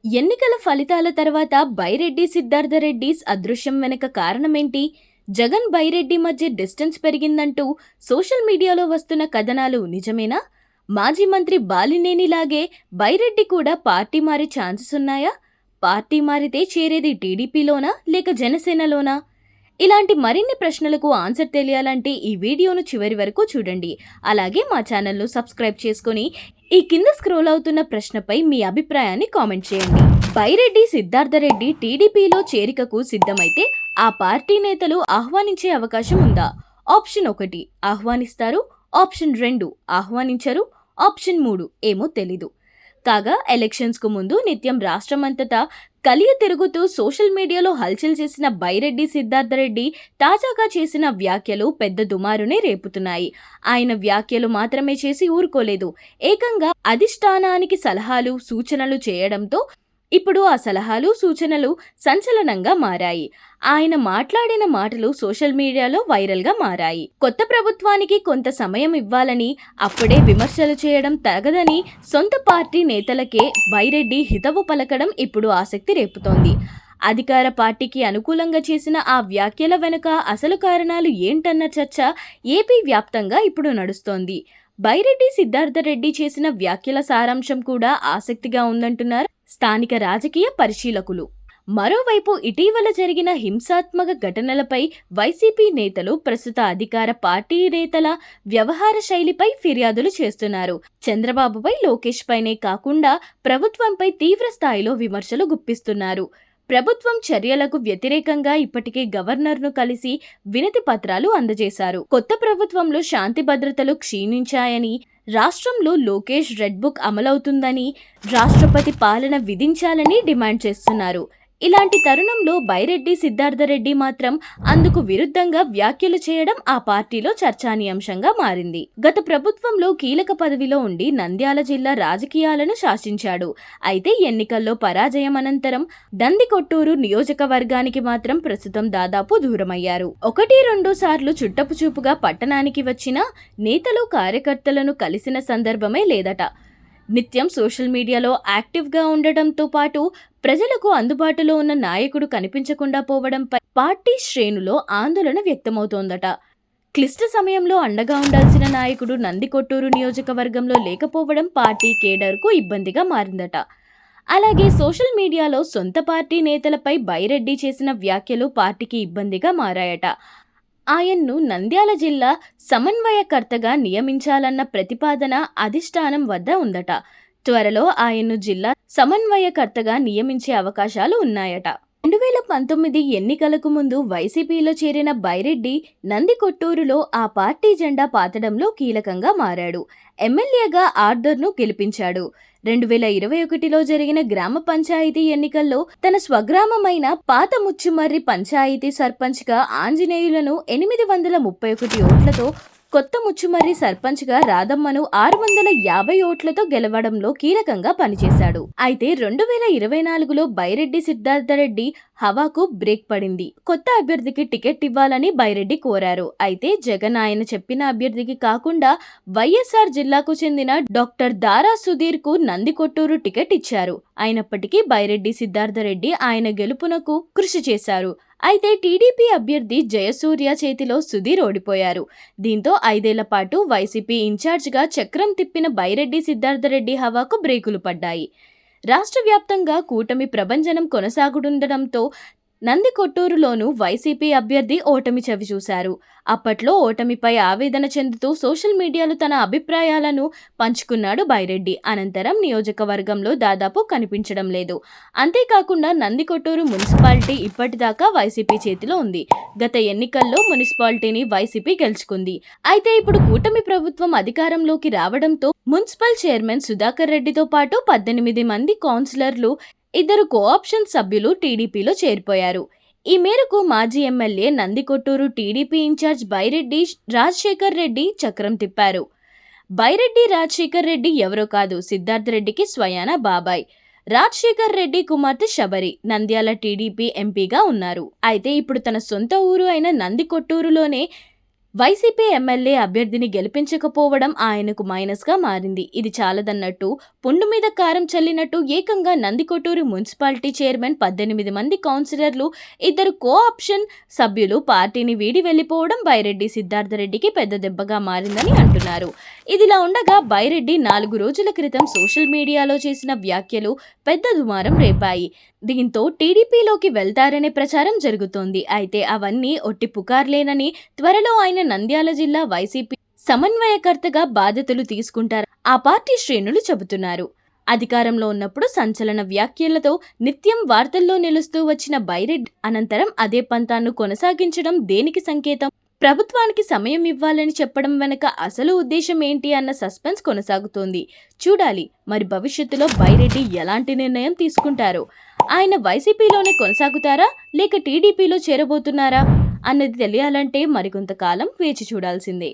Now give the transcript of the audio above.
ఎన్నికల ఫలితాల తర్వాత బైరెడ్డి సిద్ధార్థరెడ్డిస్ అదృశ్యం వెనక కారణమేంటి? జగన్ బైరెడ్డి మధ్య డిస్టెన్స్ పెరిగిందంటూ సోషల్ మీడియాలో వస్తున్న కథనాలు నిజమేనా? మాజీ మంత్రి బాలినేనిలాగే బైరెడ్డి కూడా పార్టీ మారే ఛాన్సెస్ ఉన్నాయా? పార్టీ మారితే చేరేది టీడీపీలోనా లేక జనసేనలోనా? ఇలాంటి మరిన్ని ప్రశ్నలకు ఆన్సర్ తెలియాలంటే ఈ వీడియోను చివరి వరకు చూడండి. అలాగే మా ఛానల్ను సబ్స్క్రైబ్ చేసుకొని ఈ కింద స్క్రోల్ అవుతున్న ప్రశ్నపై మీ అభిప్రాయాన్ని కామెంట్ చేయండి. బైరెడ్డి సిద్ధార్థరెడ్డి టీడీపీలో చేరికకు సిద్ధమైతే ఆ పార్టీ నేతలు ఆహ్వానించే అవకాశం ఉందా? ఆప్షన్ 1 ఆహ్వానిస్తారు, ఆప్షన్ 2 ఆహ్వానించరు, ఆప్షన్ 3 ఏమో తెలీదు. కాగా ఎలక్షన్స్ కు ముందు నిత్యం రాష్ట్రమంతటా కలియ తిరుగుతూ సోషల్ మీడియాలో హల్చల్ చేసిన బైరెడ్డి సిద్ధార్థరెడ్డి తాజాగా చేసిన వ్యాఖ్యలు పెద్ద దుమారునే రేపుతున్నాయి. ఆయన వ్యాఖ్యలు మాత్రమే చేసి ఊరుకోలేదు. ఏకంగా అధిష్టానానికి సలహాలు, సూచనలు చేయడంతో ఇప్పుడు ఆ సలహాలు, సూచనలు సంచలనంగా మారాయి. ఆయన మాట్లాడిన మాటలు సోషల్ మీడియాలో వైరల్గా మారాయి. కొత్త ప్రభుత్వానికి కొంత సమయం ఇవ్వాలని, అప్పుడే విమర్శలు చేయడం తగదని సొంత పార్టీ నేతలకే బైరెడ్డి హితవు పలకడం ఇప్పుడు ఆసక్తి రేపుతోంది. అధికార పార్టీకి అనుకూలంగా చేసిన ఆ వ్యాఖ్యల వెనుక అసలు కారణాలు ఏంటన్న చర్చ ఏపీ వ్యాప్తంగా ఇప్పుడు నడుస్తోంది. బైరెడ్డి సిద్ధార్థరెడ్డి చేసిన వ్యాఖ్యల సారాంశం కూడా ఆసక్తిగా ఉందంటున్నారు స్థానిక రాజకీయ పరిశీలకులు. మరోవైపు ఇటీవల జరిగిన హింసాత్మక ఘటనలపై వైసీపీ నేతలు ప్రస్తుత అధికార పార్టీ నేతల వ్యవహార శైలిపై ఫిర్యాదులు చేస్తున్నారు. చంద్రబాబుపై, లోకేష్ పైనే కాకుండా ప్రభుత్వంపై తీవ్ర స్థాయిలో విమర్శలు గుప్పిస్తున్నారు. ప్రభుత్వం చర్యలకు వ్యతిరేకంగా ఇప్పటికే గవర్నర్ను కలిసి వినతి పత్రాలు అందజేశారు. కొత్త ప్రభుత్వంలో శాంతి భద్రతలు క్షీణించాయని, రాష్ట్రంలో లోకేష్ రెడ్ బుక్ అమలవుతుందని, రాష్ట్రపతి పాలన విధించాలని డిమాండ్ చేస్తున్నారు. ఇలాంటి తరుణంలో బైరెడ్డి సిద్ధార్థరెడ్డి మాత్రం అందుకు విరుద్ధంగా వ్యాఖ్యలు చేయడం ఆ పార్టీలో చర్చానీయాంశంగా మారింది. గత ప్రభుత్వంలో కీలక పదవిలో ఉండి నంద్యాల జిల్లా రాజకీయాలను శాసించాడు. అయితే ఎన్నికల్లో పరాజయం అనంతరం నందికొట్టూరు నియోజకవర్గానికి మాత్రం ప్రస్తుతం దాదాపు దూరమయ్యారు. 1-2 సార్లు చుట్టపు చూపుగా పట్టణానికి వచ్చిన నేతలు, కార్యకర్తలను కలిసిన సందర్భమే లేదట. నిత్యం సోషల్ మీడియాలో యాక్టివ్గా ఉండటంతో పాటు ప్రజలకు అందుబాటులో ఉన్న నాయకుడు కనిపించకుండా పోవడంపై పార్టీ శ్రేణులో ఆందోళన వ్యక్తమవుతోందట. క్లిష్ట సమయంలో అండగా ఉండాల్సిన నాయకుడు నందికొట్టూరు నియోజకవర్గంలో లేకపోవడం పార్టీ కేడర్కు ఇబ్బందిగా మారిందట. అలాగే సోషల్ మీడియాలో సొంత పార్టీ నేతలపై బైరెడ్డి చేసిన వ్యాఖ్యలు పార్టీకి ఇబ్బందిగా మారాయట. ఆయన్ను నంద్యాల జిల్లా సమన్వయకర్తగా నియమించాలన్న ప్రతిపాదన అధిష్టానం వద్ద ఉందట. త్వరలో ఆయన్ను జిల్లా సమన్వయకర్తగా నియమించే అవకాశాలు ఉన్నాయట. 2019 ఎన్నికలకు ముందు వైసీపీలో చేరిన బైరెడ్డి నందికొట్టూరులో ఆ పార్టీ జెండా పాతడంలో కీలకంగా మారాడు. ఎమ్మెల్యేగా ఆర్డర్ను గెలిపించాడు. 2021లో జరిగిన గ్రామ పంచాయతీ ఎన్నికల్లో తన స్వగ్రామమైన పాత ముచ్చుమర్రి పంచాయతీ సర్పంచ్గా ఆంజనేయులను 831 ఓట్లతో, కొత్త ముచ్చుమర్రి సర్పంచ్గా రాధమ్మను 650 ఓట్లతో గెలవడంలో కీలకంగా పనిచేశాడు. అయితే 2024లో బైరెడ్డి సిద్ధార్థరెడ్డి హవాకు బ్రేక్ పడింది. కొత్త అభ్యర్థికి టికెట్ ఇవ్వాలని బైరెడ్డి కోరారు. అయితే జగన్ ఆయన చెప్పిన అభ్యర్థికి కాకుండా వైఎస్ఆర్ జిల్లాకు చెందిన డాక్టర్ దారా సుధీర్ కు నందికొట్టూరు టికెట్ ఇచ్చారు. అయినప్పటికీ బైరెడ్డి సిద్ధార్థరెడ్డి ఆయన గెలుపునకు కృషి చేశారు. అయితే టీడీపీ అభ్యర్థి జయసూర్య చేతిలో సుధీర్ ఓడిపోయారు. దీంతో 5 ఏళ్ల పాటు వైసీపీ ఇన్ఛార్జిగా చక్రం తిప్పిన బైరెడ్డి సిద్ధార్థరెడ్డి హవాకు బ్రేకులు పడ్డాయి. రాష్ట్ర వ్యాప్తంగా కూటమి ప్రభంజనం కొనసాగుతుండటంతో నందికొట్టూరులోనూ వైసీపీ అభ్యర్థి ఓటమి చవిచూశారు. అప్పట్లో ఓటమిపై ఆవేదన చెందుతూ సోషల్ మీడియాలో తన అభిప్రాయాలను పంచుకున్నాడు బైరెడ్డి. అనంతరం నియోజకవర్గంలో దాదాపు కనిపించడం లేదు. అంతేకాకుండా నందికొట్టూరు మున్సిపాలిటీ ఇప్పటిదాకా వైసీపీ చేతిలో ఉంది. గత ఎన్నికల్లో మున్సిపాలిటీని వైసీపీ గెలుచుకుంది. అయితే ఇప్పుడు కూటమి ప్రభుత్వం అధికారంలోకి రావడంతో మున్సిపల్ చైర్మన్ సుధాకర్ రెడ్డితో పాటు 18 మంది కౌన్సిలర్లు, 2 కోఆప్షన్ సభ్యులు టీడీపీలో చేరిపోయారు. ఈ మేరకు మాజీ MLA Nandikotkur TDP incharge Byreddy Rajasekhar Reddy చక్రం తిప్పారు. బైరెడ్డి రాజశేఖర్ రెడ్డి ఎవరో కాదు, సిద్ధార్థరెడ్డికి స్వయాన బాబాయ్. రాజశేఖర్ రెడ్డి కుమార్తె శబరి నంద్యాల టీడీపీ ఎంపీగా ఉన్నారు. అయితే ఇప్పుడు తన సొంత ఊరు అయిన నందికొట్టూరులోనే వైసీపీ ఎమ్మెల్యే అభ్యర్థిని గెలిపించకపోవడం ఆయనకు మైనస్గా మారింది. ఇది చాలదన్నట్టు పుండు మీద కారం చల్లినట్టు ఏకంగా నందికొట్కూరు మున్సిపాలిటీ చైర్మన్, 18 మంది కౌన్సిలర్లు, 2 కో-ఆప్షన్ సభ్యులు పార్టీని వీడి వెళ్లిపోవడం బైరెడ్డి సిద్ధార్థరెడ్డికి పెద్ద దెబ్బగా మారిందని అంటున్నారు. ఇదిలా ఉండగా బైరెడ్డి 4 రోజుల క్రితం సోషల్ మీడియాలో చేసిన వ్యాఖ్యలు పెద్ద దుమారం రేపాయి. దీంతో టీడీపీలోకి వెళ్తారనే ప్రచారం జరుగుతోంది. అయితే అవన్నీ ఒట్టి పుకార్లేనని, త్వరలో ఆయన నంద్యాల జిల్లా వైసీపీ సమన్వయకర్తగా బాధ్యతలు తీసుకుంటారు ఆ పార్టీ శ్రేణులు చెబుతున్నారు. అధికారంలో ఉన్నప్పుడు సంచలన వ్యాఖ్యలతో నిత్యం వార్తల్లో నిలుస్తూ వచ్చిన బైరెడ్డి అనంతరం అదే పంతాను కొనసాగించడం దేనికి సంకేతం? ప్రభుత్వానికి సమయం ఇవ్వాలని చెప్పడం వెనక అసలు ఉద్దేశం ఏంటి అన్న సస్పెన్స్ కొనసాగుతోంది. చూడాలి మరి భవిష్యత్తులో బైరెడ్డి ఎలాంటి నిర్ణయం తీసుకుంటారో. ఆయన వైసీపీలోనే కొనసాగుతారా లేక టీడీపీలో చేరబోతున్నారా అన్నది తెలియాలంటే మరికొంతకాలం వేచి చూడాల్సిందే.